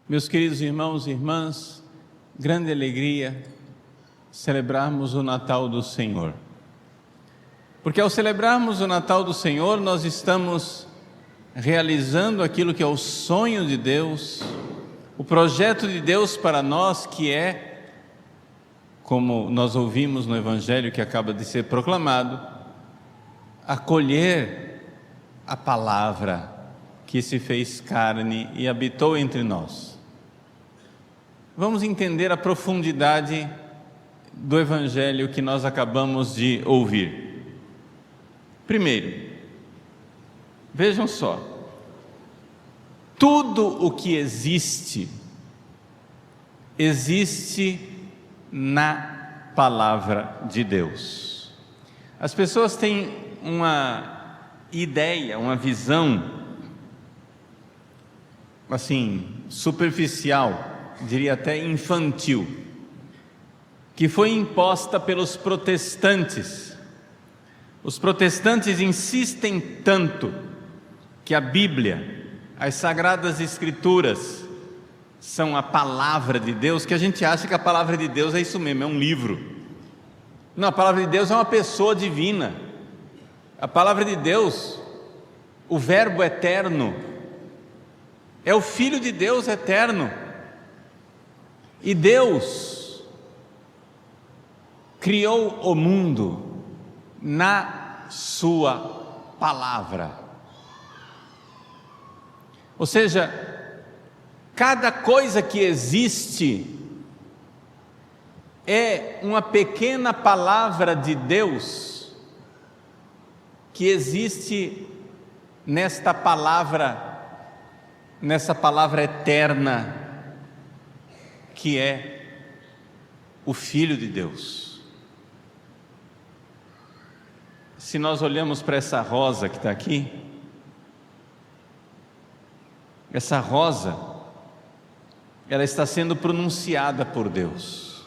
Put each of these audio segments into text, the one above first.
Meus queridos irmãos e irmãs, grande alegria celebrarmos o Natal do Senhor. Porque ao celebrarmos o Natal do Senhor, nós estamos realizando aquilo que é o sonho de Deus, o projeto de Deus para nós, que é, como nós ouvimos no Evangelho que acaba de ser proclamado, acolher a palavra que se fez carne e habitou entre nós. Vamos entender a profundidade do Evangelho que nós acabamos de ouvir. Primeiro, vejam só, tudo o que existe na palavra de Deus. As pessoas têm uma ideia, uma visão, assim, superficial, diria até infantil, que foi imposta pelos protestantes. Os protestantes insistem tanto que a Bíblia, as Sagradas Escrituras, são a palavra de Deus, que a gente acha que a palavra de Deus é isso mesmo, é um livro. Não, a palavra de Deus é uma pessoa divina. A palavra de Deus, o Verbo eterno, é o Filho de Deus eterno. E Deus criou o mundo na sua palavra. Ou seja, cada coisa que existe é uma pequena palavra de Deus que existe nessa palavra eterna, que é o Filho de Deus. Se nós olhamos para essa rosa que está aqui, essa rosa, ela está sendo pronunciada por Deus.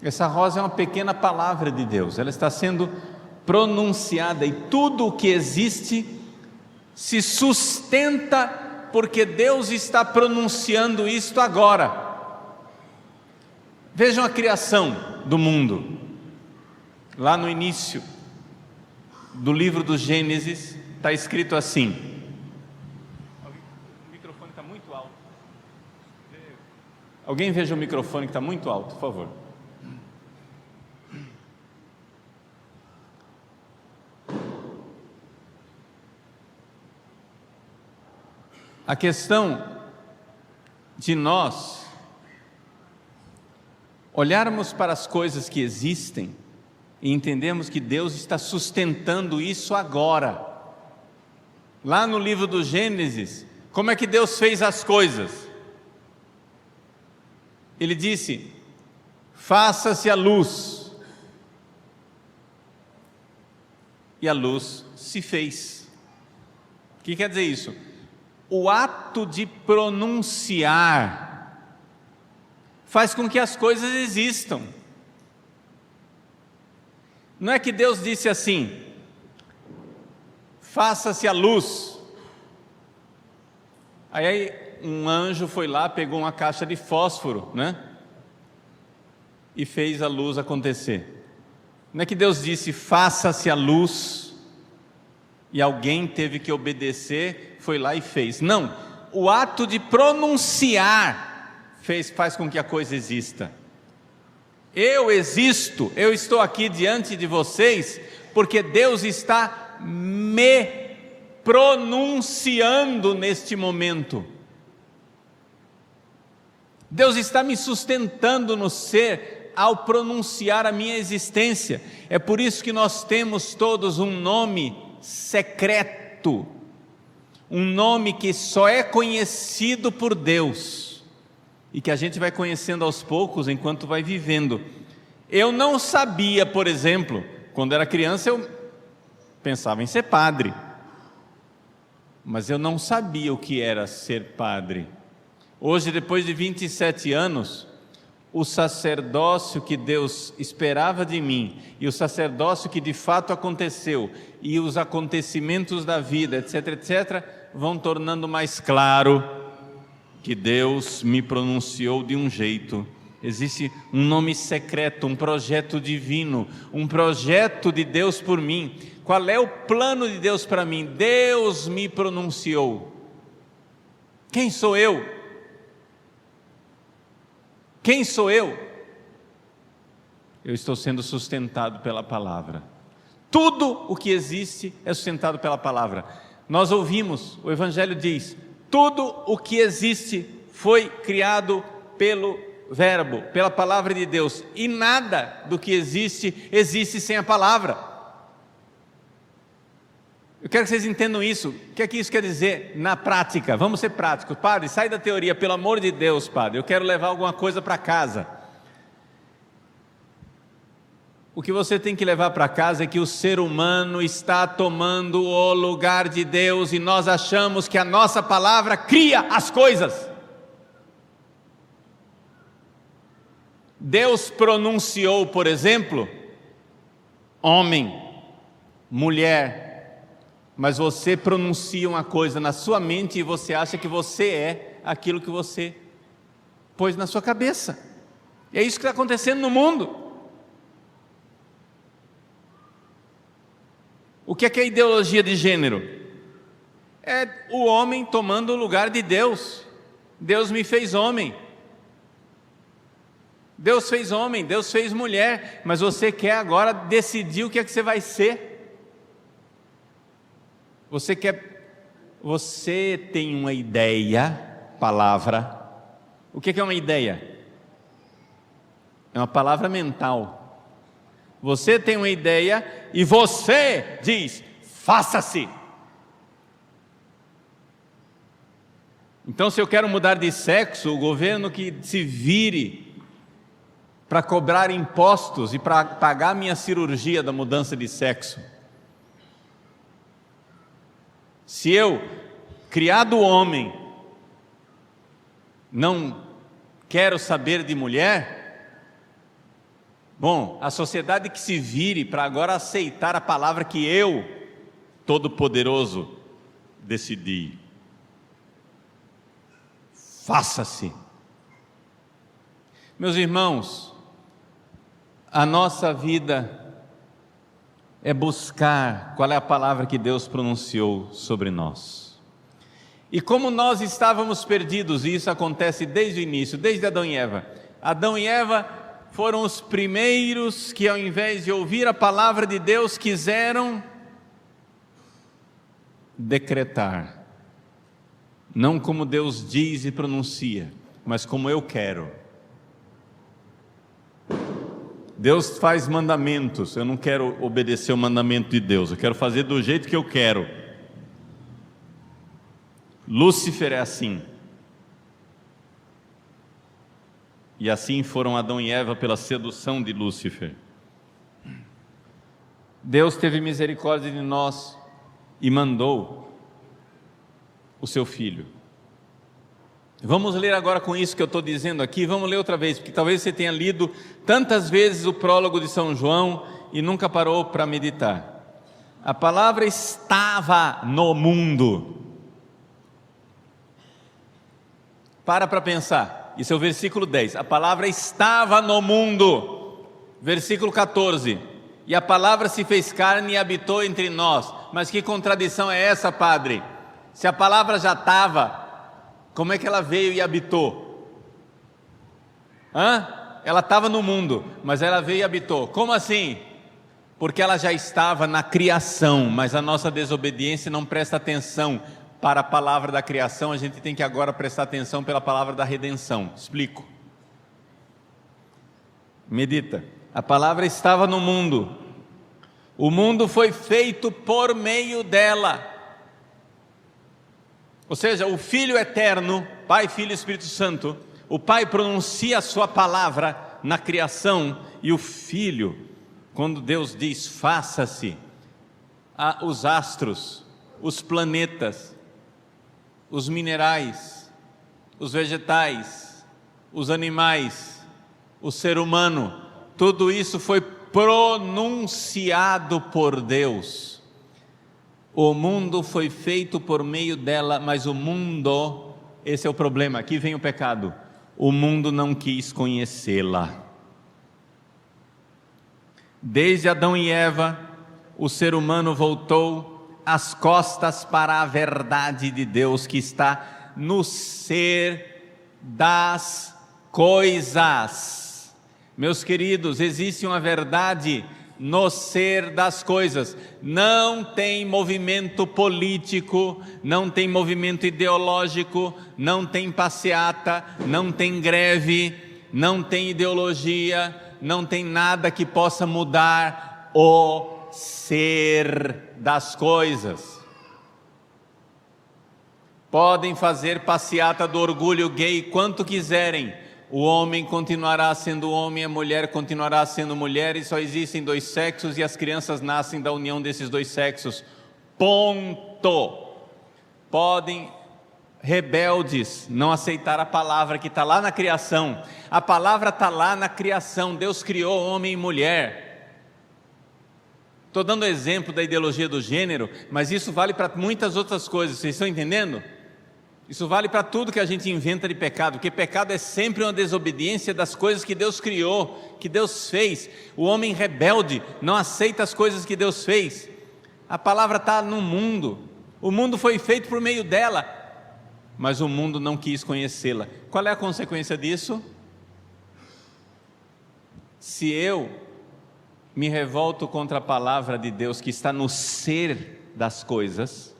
Essa rosa é uma pequena palavra de Deus, ela está sendo pronunciada, e tudo o que existe se sustenta porque Deus está pronunciando isto agora. Vejam a criação do mundo. Lá no início do livro do Gênesis está escrito assim. O microfone está muito alto. Alguém veja o microfone que está muito alto, por favor. A questão de nós olharmos para as coisas que existem e entendermos que Deus está sustentando isso agora. Lá no livro do Gênesis, como é que Deus fez as coisas? Ele disse: faça-se a luz. E a luz se fez. O que quer dizer isso? O ato de pronunciar faz com que as coisas existam. Não é que Deus disse assim: faça-se a luz. Aí um anjo foi lá, pegou uma caixa de fósforo, né? E fez a luz acontecer. Não é que Deus disse: faça-se a luz, e alguém teve que obedecer, foi lá e fez. Não, o ato de pronunciar faz com que a coisa exista. Eu existo, eu estou aqui diante de vocês, porque Deus está me pronunciando neste momento. Deus está me sustentando no ser ao pronunciar a minha existência. É por isso que nós temos todos um nome secreto, um nome que só é conhecido por Deus e que a gente vai conhecendo aos poucos enquanto vai vivendo. Eu não sabia, por exemplo, quando era criança eu pensava em ser padre, mas eu não sabia o que era ser padre. Hoje, depois de 27 anos, o sacerdócio que Deus esperava de mim, e o sacerdócio que de fato aconteceu, e os acontecimentos da vida, etc, etc, vão tornando mais claro que Deus me pronunciou de um jeito. Existe um nome secreto, um projeto divino, um projeto de Deus por mim. Qual é o plano de Deus para mim? Deus me pronunciou. Quem sou eu? Quem sou eu? Eu estou sendo sustentado pela palavra. Tudo o que existe é sustentado pela palavra. Nós ouvimos, o Evangelho diz, tudo o que existe foi criado pelo Verbo, pela palavra de Deus, e nada do que existe sem a palavra. Eu quero que vocês entendam isso. O que é que isso quer dizer na prática? Vamos ser práticos. Padre, sai da teoria, pelo amor de Deus, padre, eu quero levar alguma coisa para casa. O que você tem que levar para casa é que o ser humano está tomando o lugar de Deus, e nós achamos que a nossa palavra cria as coisas. Deus pronunciou, por exemplo, homem, mulher, mas você pronuncia uma coisa na sua mente e você acha que você é aquilo que você pôs na sua cabeça. E é isso que está acontecendo no mundo. O que é a ideologia de gênero? É o homem tomando o lugar de Deus. Deus me fez homem. Deus fez homem, Deus fez mulher, mas você quer agora decidir o que é que você vai ser. Você tem uma ideia, palavra. O que é uma ideia? É uma palavra mental. Você tem uma ideia e você diz, faça-se. Então, se eu quero mudar de sexo, o governo que se vire para cobrar impostos e para pagar minha cirurgia da mudança de sexo. Se eu, criado homem, não quero saber de mulher, bom, a sociedade que se vire para agora aceitar a palavra que eu, Todo-Poderoso, decidi. Faça-se. Meus irmãos, a nossa vida é buscar qual é a palavra que Deus pronunciou sobre nós. E como nós estávamos perdidos, e isso acontece desde o início, desde Adão e Eva. Adão e Eva foram os primeiros que, ao invés de ouvir a palavra de Deus, quiseram decretar. Não como Deus diz e pronuncia, mas como eu quero. Deus faz mandamentos, eu não quero obedecer o mandamento de Deus, eu quero fazer do jeito que eu quero. Lúcifer é assim. E assim foram Adão e Eva pela sedução de Lúcifer. Deus teve misericórdia de nós e mandou o seu Filho. Vamos ler agora com isso que eu estou dizendo aqui, vamos ler outra vez, porque talvez você tenha lido tantas vezes o prólogo de São João e nunca parou para meditar. A palavra estava no mundo. Para pensar, isso é o versículo 10, a palavra estava no mundo. Versículo 14, e a palavra se fez carne e habitou entre nós. Mas que contradição é essa, padre? Se a palavra já estava, como é que ela veio e habitou? Ela estava no mundo, mas ela veio e habitou. Como assim? Porque ela já estava na criação, mas a nossa desobediência não presta atenção para a palavra da criação. A gente tem que agora prestar atenção pela palavra da redenção. Explico. Medita. A palavra estava no mundo. O mundo foi feito por meio dela. Ou seja, o Filho eterno, Pai, Filho e Espírito Santo, o Pai pronuncia a sua palavra na criação, e o Filho, quando Deus diz faça-se, os astros, os planetas, os minerais, os vegetais, os animais, o ser humano, tudo isso foi pronunciado por Deus. O mundo foi feito por meio dela, mas o mundo, esse é o problema, aqui vem o pecado, o mundo não quis conhecê-la. Desde Adão e Eva, o ser humano voltou as costas para a verdade de Deus que está no ser das coisas. Meus queridos, existe uma verdade no ser das coisas. Não tem movimento político, não tem movimento ideológico, não tem passeata, não tem greve, não tem ideologia, não tem nada que possa mudar o ser das coisas. Podem fazer passeata do orgulho gay quanto quiserem, o homem continuará sendo homem, a mulher continuará sendo mulher, e só existem dois sexos e as crianças nascem da união desses dois sexos, ponto. Podem, rebeldes, não aceitar a palavra que está lá na criação. A palavra está lá na criação, Deus criou homem e mulher. Estou dando exemplo da ideologia do gênero, mas isso vale para muitas outras coisas, vocês estão entendendo? Isso vale para tudo que a gente inventa de pecado, porque pecado é sempre uma desobediência das coisas que Deus criou, que Deus fez. O homem rebelde não aceita as coisas que Deus fez. A palavra está no mundo, o mundo foi feito por meio dela, mas o mundo não quis conhecê-la. Qual é a consequência disso? Se eu me revolto contra a palavra de Deus que está no ser das coisas,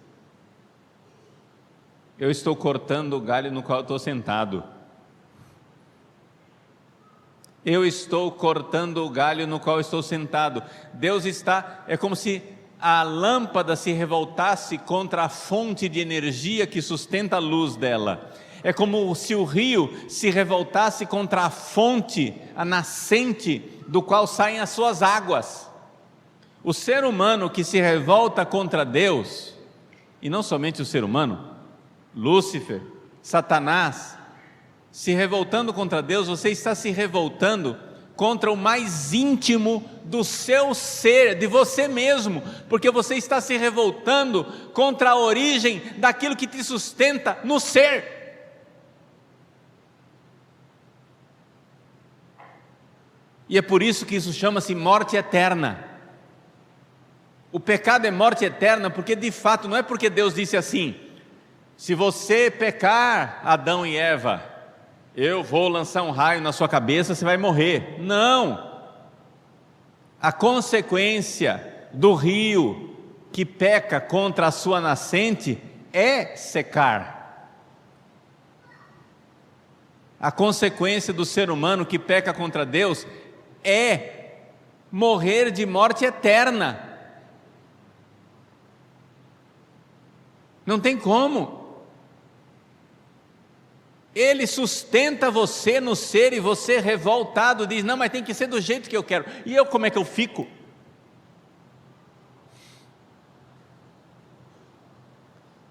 eu estou cortando o galho no qual eu estou sentado. Eu estou cortando o galho no qual eu estou sentado. Deus está, é como se a lâmpada se revoltasse contra a fonte de energia que sustenta a luz dela. É como se o rio se revoltasse contra a fonte, a nascente do qual saem as suas águas. O ser humano que se revolta contra Deus, e não somente o ser humano, Lúcifer, Satanás, se revoltando contra Deus, você está se revoltando contra o mais íntimo do seu ser, de você mesmo, porque você está se revoltando contra a origem daquilo que te sustenta no ser. E é por isso que isso chama-se morte eterna. O pecado é morte eterna, porque de fato, não é porque Deus disse assim: se você pecar, Adão e Eva, eu vou lançar um raio na sua cabeça, você vai morrer. Não! A consequência do rio que peca contra a sua nascente é secar. A consequência do ser humano que peca contra Deus é morrer de morte eterna. Não tem como. Ele sustenta você no ser e você revoltado diz: não, mas tem que ser do jeito que eu quero. E eu, como é que eu fico?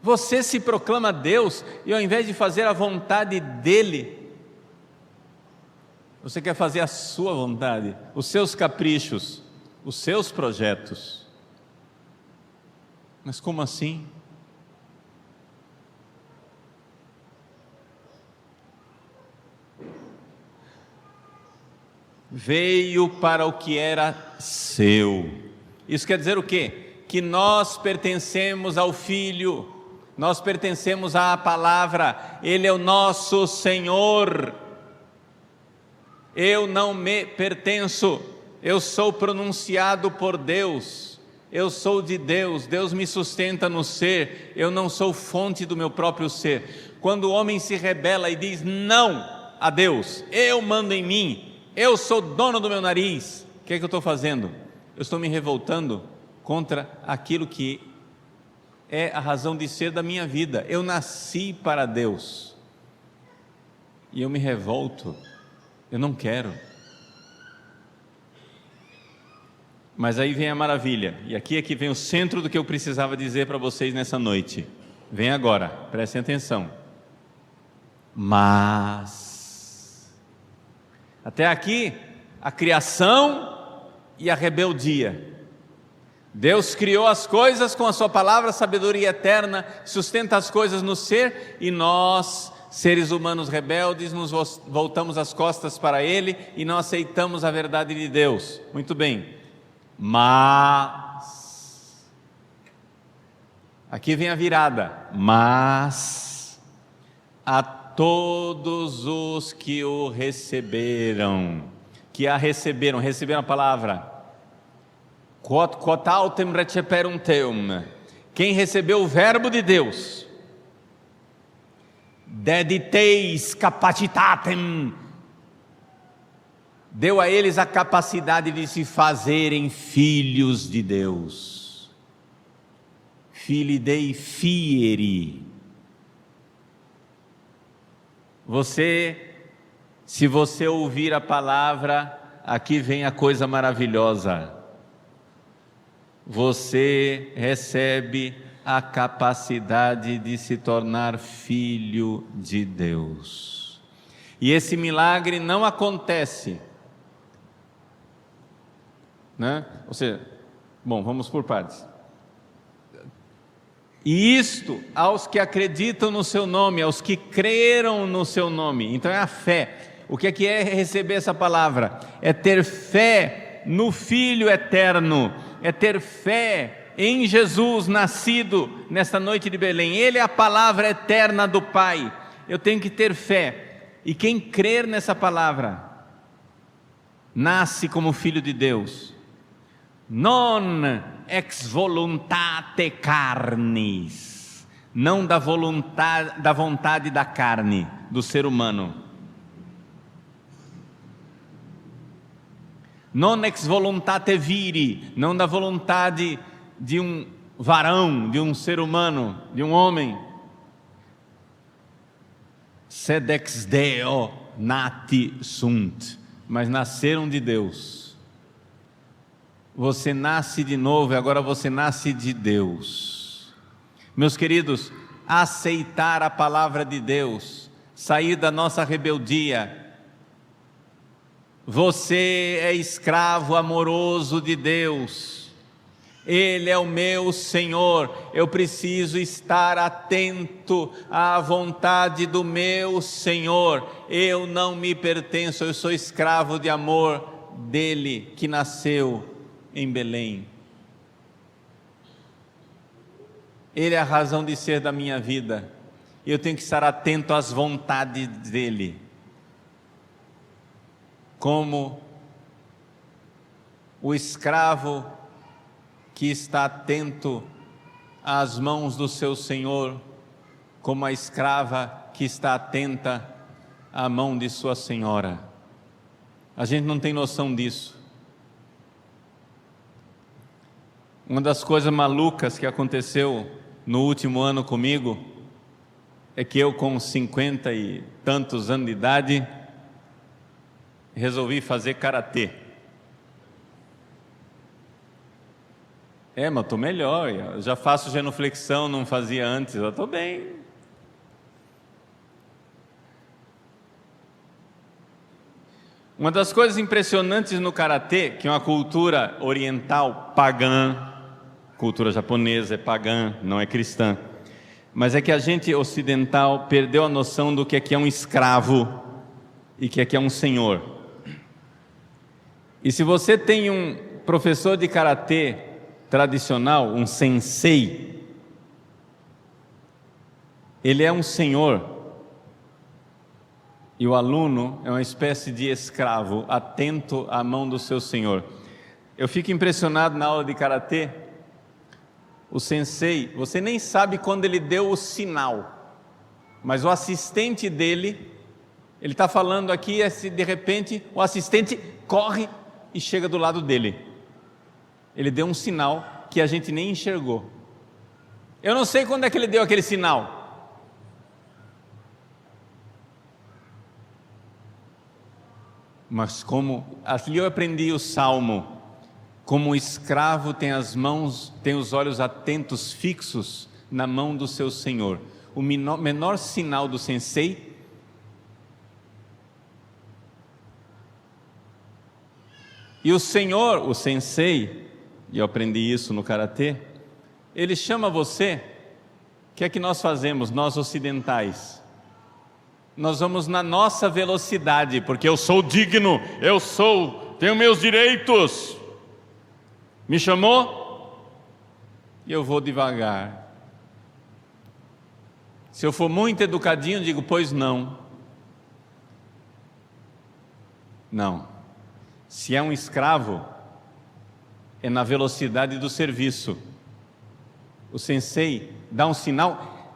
Você se proclama Deus e ao invés de fazer a vontade dEle, você quer fazer a sua vontade, os seus caprichos, os seus projetos. Mas como assim? Veio para o que era seu. Isso quer dizer o quê? Que nós pertencemos ao Filho, nós pertencemos à palavra, Ele é o nosso Senhor. Eu não me pertenço, eu sou pronunciado por Deus, eu sou de Deus, Deus me sustenta no ser, eu não sou fonte do meu próprio ser. Quando o homem se rebela e diz não a Deus, eu mando em mim, eu sou dono do meu nariz, o que é que eu estou fazendo? Eu estou me revoltando contra aquilo que é a razão de ser da minha vida. Eu nasci para Deus e eu me revolto, eu não quero. Mas aí vem a maravilha, e aqui é que vem o centro do que eu precisava dizer para vocês nessa noite. Vem agora, prestem atenção. Mas Até aqui, a criação e a rebeldia. Deus criou as coisas com a sua palavra, sabedoria eterna, sustenta as coisas no ser, e nós, seres humanos rebeldes, nos voltamos as costas para Ele e não aceitamos a verdade de Deus. Muito bem, mas, aqui vem a virada, mas a todos os que o receberam, que a receberam a palavra, quod autem receperum teum, quem recebeu o verbo de Deus, dediteis capacitatem, deu a eles a capacidade de se fazerem filhos de Deus. Filii Dei fieri. Se você ouvir a palavra, aqui vem a coisa maravilhosa. Você recebe a capacidade de se tornar filho de Deus. E esse milagre não acontece, né? Ou seja, bom, vamos por partes. E isto aos que acreditam no seu nome, aos que creram no seu nome. Então é a fé. O que é receber essa palavra? É ter fé no Filho eterno, é ter fé em Jesus nascido nesta noite de Belém. Ele é a palavra eterna do Pai. Eu tenho que ter fé, e quem crer nessa palavra nasce como filho de Deus. Non ex voluntate carnis, não da vontade da carne, do ser humano. Non ex voluntate viri, não da vontade de um varão, de um ser humano, de um homem. Sed ex Deo nati sunt, mas nasceram de Deus. Você nasce de novo e agora você nasce de Deus. Meus queridos, aceitar a palavra de Deus, sair da nossa rebeldia. Você é escravo amoroso de Deus. Ele é o meu Senhor, eu preciso estar atento à vontade do meu Senhor. Eu não me pertenço, eu sou escravo de amor dele que nasceu em Belém. Ele é a razão de ser da minha vida, e eu tenho que estar atento às vontades dele, como o escravo que está atento às mãos do seu Senhor, como a escrava que está atenta à mão de sua senhora. A gente não tem noção disso. Uma das coisas malucas que aconteceu no último ano comigo é que eu, com 50 e tantos anos de idade, resolvi fazer karatê. Mas estou melhor, eu já faço genuflexão, não fazia antes, eu estou bem. Uma das coisas impressionantes no karatê, que é uma cultura oriental pagã, cultura japonesa é pagã, não é cristã, mas é que a gente ocidental perdeu a noção do que é um escravo e que é um senhor. E se você tem um professor de karatê tradicional, um sensei, ele é um senhor, e o aluno é uma espécie de escravo, atento à mão do seu senhor. Eu fico impressionado na aula de karatê. O sensei, você nem sabe quando ele deu o sinal, mas o assistente dele, ele está falando aqui, e de repente o assistente corre e chega do lado dele. Ele deu um sinal que a gente nem enxergou. Eu não sei quando é que ele deu aquele sinal. Mas como ali eu aprendi o salmo, como o escravo tem as mãos, tem os olhos atentos, fixos na mão do seu senhor. O menor sinal do sensei E o Senhor, o sensei, e eu aprendi isso no karatê, ele chama você. O que é que nós fazemos, nós ocidentais? Nós vamos na nossa velocidade, porque eu sou digno, tenho meus direitos. Me chamou? E eu vou devagar. Se eu for muito educadinho, digo, pois não. Não. Se é um escravo, é na velocidade do serviço. O sensei dá um sinal,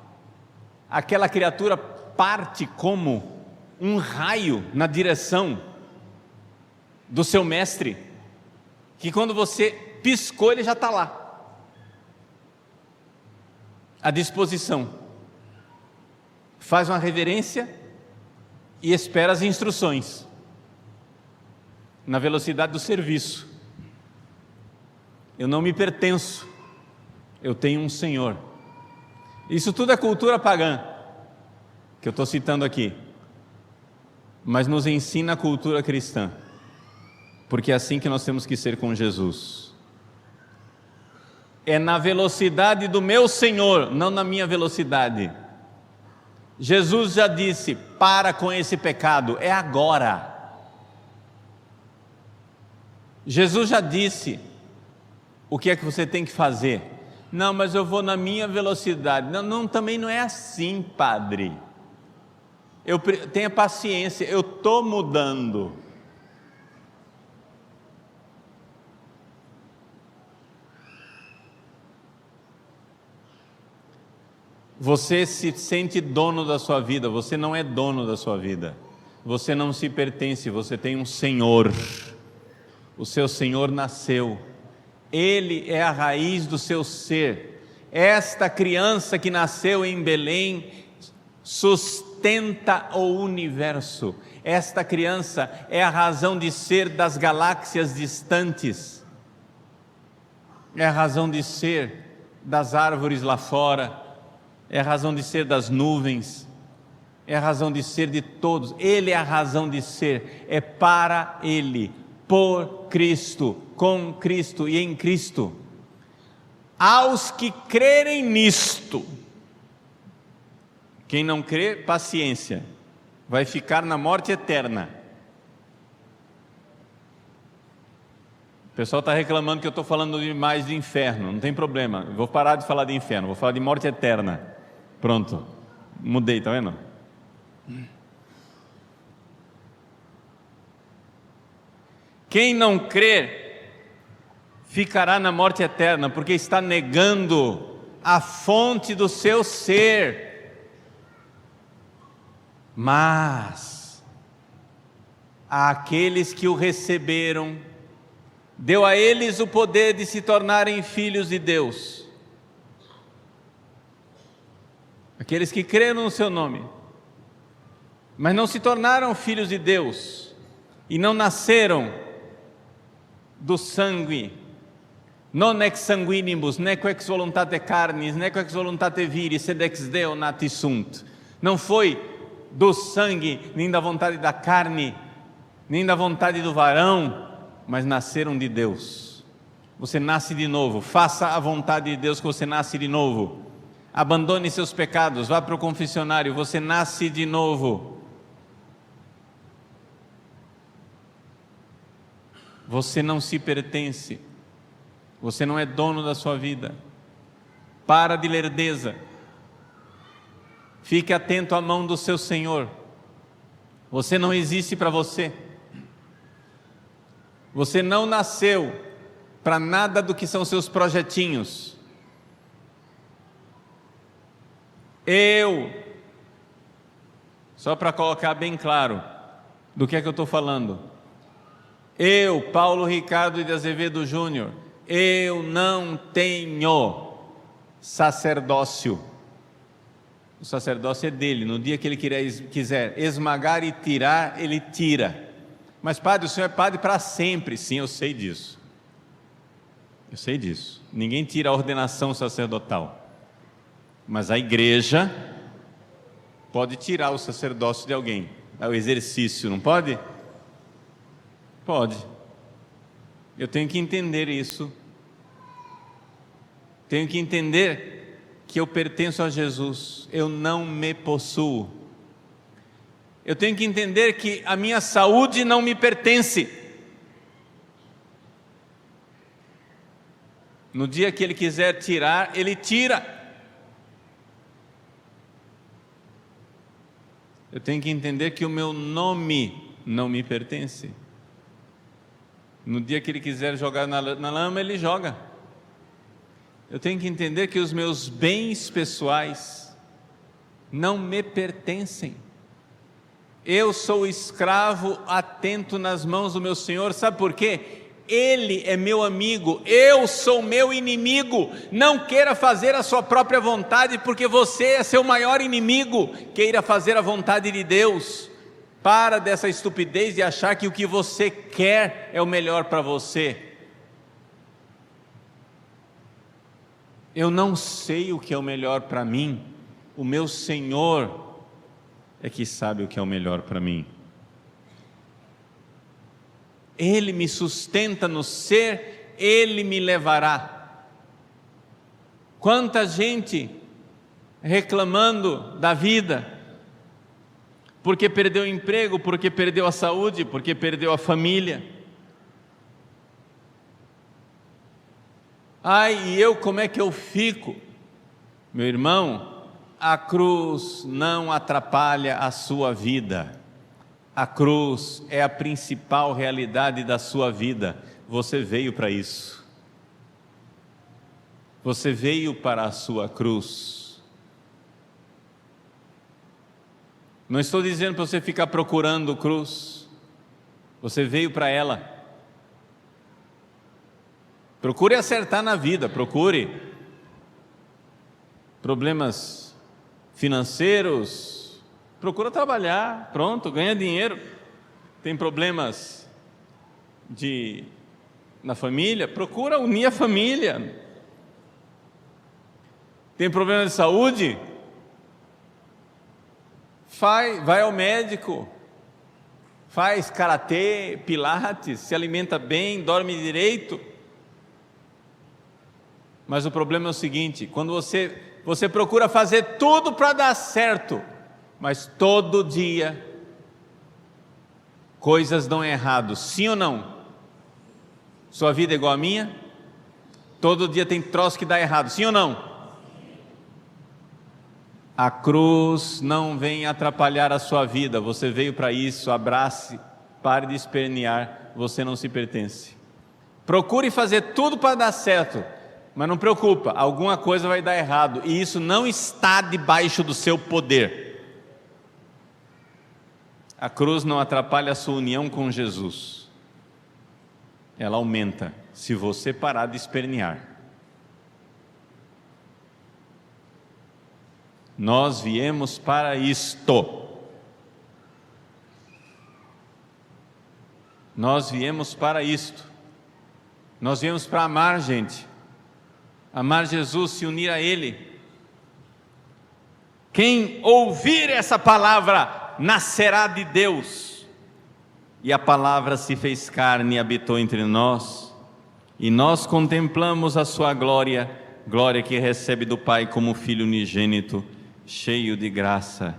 aquela criatura parte como um raio na direção do seu mestre, que quando você piscou, ele já está lá, à disposição. Faz uma reverência e espera as instruções, na velocidade do serviço. Eu não me pertenço, eu tenho um Senhor. Isso tudo é cultura pagã, que eu estou citando aqui, mas nos ensina a cultura cristã, porque é assim que nós temos que ser com Jesus. É na velocidade do meu Senhor, não na minha velocidade. Jesus já disse, para com esse pecado, é agora. Jesus já disse o que é que você tem que fazer. Não, mas eu vou na minha velocidade. Não, também não é assim, padre. Tenha paciência, eu estou mudando. Você se sente dono da sua vida, você não é dono da sua vida. Você não se pertence, você tem um Senhor. O seu Senhor nasceu. Ele é a raiz do seu ser. Esta criança que nasceu em Belém sustenta o universo. Esta criança é a razão de ser das galáxias distantes. É a razão de ser das árvores lá fora. É a razão de ser das nuvens. É a razão de ser de todos. Ele é a razão de ser. É para Ele, por Cristo, com Cristo e em Cristo. Aos que crerem nisto. Quem não crê, paciência, vai ficar na morte eterna. O pessoal está reclamando que eu estou falando demais de inferno. Não tem problema, eu vou parar de falar de inferno, vou falar de morte eterna. Pronto, mudei, está vendo? Quem não crer ficará na morte eterna, porque está negando a fonte do seu ser. Mas àqueles que o receberam, deu a eles o poder de se tornarem filhos de Deus. Aqueles que creram no seu nome, mas não se tornaram filhos de Deus, e não nasceram do sangue, non ex sanguinibus, nequo ex voluntate carnis, nequo ex voluntate viris, sed ex Deo nati sunt. Não foi do sangue, nem da vontade da carne, nem da vontade do varão, mas nasceram de Deus. Você nasce de novo, faça a vontade de Deus que você nasce de novo. Abandone seus pecados, vá para o confessionário, você nasce de novo. Você não se pertence, você não é dono da sua vida. Para de lerdeza, fique atento à mão do seu Senhor. Você não existe para você. Você não nasceu para nada do que são seus projetinhos. Só para colocar bem claro do que é que eu estou falando. Eu, Paulo Ricardo de Azevedo Júnior, eu não tenho sacerdócio. O sacerdócio é dele. No dia que ele quiser esmagar e tirar, ele tira. Mas padre, o senhor é padre para sempre. Sim, eu sei disso. Eu sei disso. Ninguém tira a ordenação sacerdotal. Mas a igreja pode tirar o sacerdócio de alguém. É o exercício, não pode? Pode. Eu tenho que entender isso. Tenho que entender que eu pertenço a Jesus, eu não me possuo. Eu tenho que entender que a minha saúde não me pertence. No dia que Ele quiser tirar, Ele tira. Eu tenho que entender que o meu nome não me pertence. No dia que Ele quiser jogar na lama, Ele joga. Eu tenho que entender que os meus bens pessoais não me pertencem. Eu sou escravo atento nas mãos do meu Senhor. Sabe por quê? Ele é meu amigo, eu sou meu inimigo. Não queira fazer a sua própria vontade, porque você é seu maior inimigo. Queira fazer a vontade de Deus. Para dessa estupidez de achar que o que você quer é o melhor para você. Eu não sei o que é o melhor para mim. O meu Senhor é que sabe o que é o melhor para mim. Ele me sustenta no ser, Ele me levará. Quanta gente reclamando da vida, porque perdeu o emprego, porque perdeu a saúde, porque perdeu a família. Ai, e eu como é que eu fico? Meu irmão, a cruz não atrapalha a sua vida. A cruz é a principal realidade da sua vida. Você veio para isso. Você veio para a sua cruz. Não estou dizendo para você ficar procurando cruz. Você veio para ela. Procure acertar na vida, procure. Problemas financeiros, procura trabalhar, pronto, ganha dinheiro. Tem problemas na família, procura unir a família. Tem problema de saúde, vai ao médico, faz karatê, pilates, se alimenta bem, dorme direito. Mas o problema é o seguinte: quando você procura fazer tudo para dar certo, mas todo dia coisas dão errado, sim ou não? Sua vida é igual a minha? Todo dia tem troço que dá errado, sim ou não? A cruz não vem atrapalhar a sua vida. Você veio para isso, abrace, pare de espernear, você não se pertence. Procure fazer tudo para dar certo, mas não preocupa, alguma coisa vai dar errado, e isso não está debaixo do seu poder. A cruz não atrapalha a sua união com Jesus, ela aumenta, se você parar de espernear. Nós viemos para isto. Nós viemos para isto. Nós viemos para amar, gente. Amar Jesus, se unir a Ele. Quem ouvir essa palavra nascerá de Deus. E a palavra se fez carne e habitou entre nós, e nós contemplamos a sua glória, glória que recebe do Pai como Filho unigênito, cheio de graça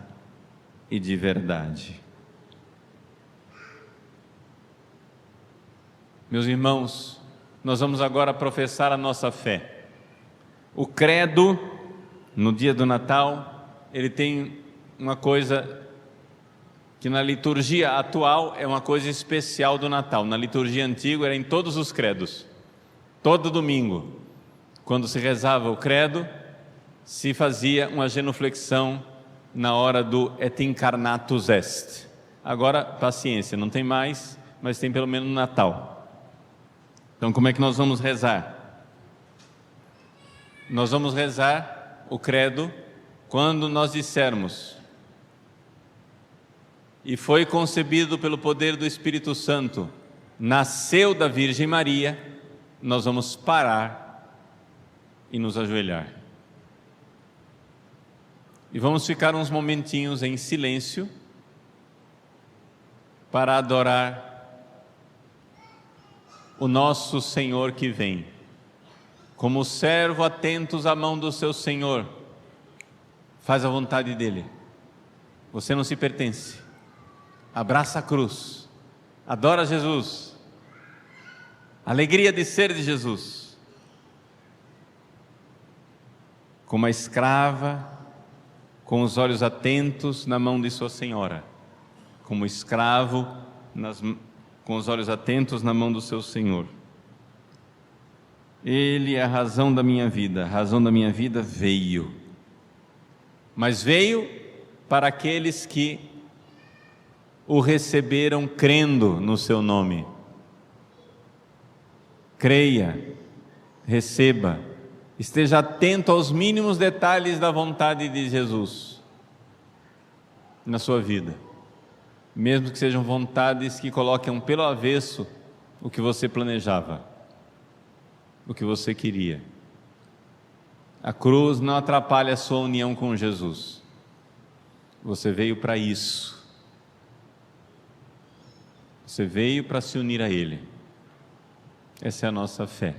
e de verdade. Meus irmãos, nós vamos agora professar a nossa fé. O credo, no dia do Natal, ele tem uma coisa que na liturgia atual é uma coisa especial do Natal. Na liturgia antiga era em todos os credos. Todo domingo, quando se rezava o credo, se fazia uma genuflexão na hora do et incarnatus est. Agora, paciência, não tem mais, mas tem pelo menos no Natal. Então, como é que nós vamos rezar? Nós vamos rezar o credo quando nós dissermos: e foi concebido pelo poder do Espírito Santo, nasceu da Virgem Maria. Nós vamos parar e nos ajoelhar. E vamos ficar uns momentinhos em silêncio para adorar o nosso Senhor que vem. Como servo, atentos à mão do seu Senhor, faz a vontade dEle. Você não se pertence. Abraça a cruz, adora Jesus, alegria de ser de Jesus. Como a escrava, com os olhos atentos na mão de sua senhora. Como escravo, com os olhos atentos na mão do seu Senhor. Ele é a razão da minha vida, a razão da minha vida veio. Mas veio para aqueles que o receberam crendo no seu nome. Creia, receba, esteja atento aos mínimos detalhes da vontade de Jesus na sua vida, mesmo que sejam vontades que coloquem pelo avesso o que você planejava, o que você queria. A cruz não atrapalha a sua união com Jesus. Você veio para isso. Você veio para se unir a Ele. Essa é a nossa fé.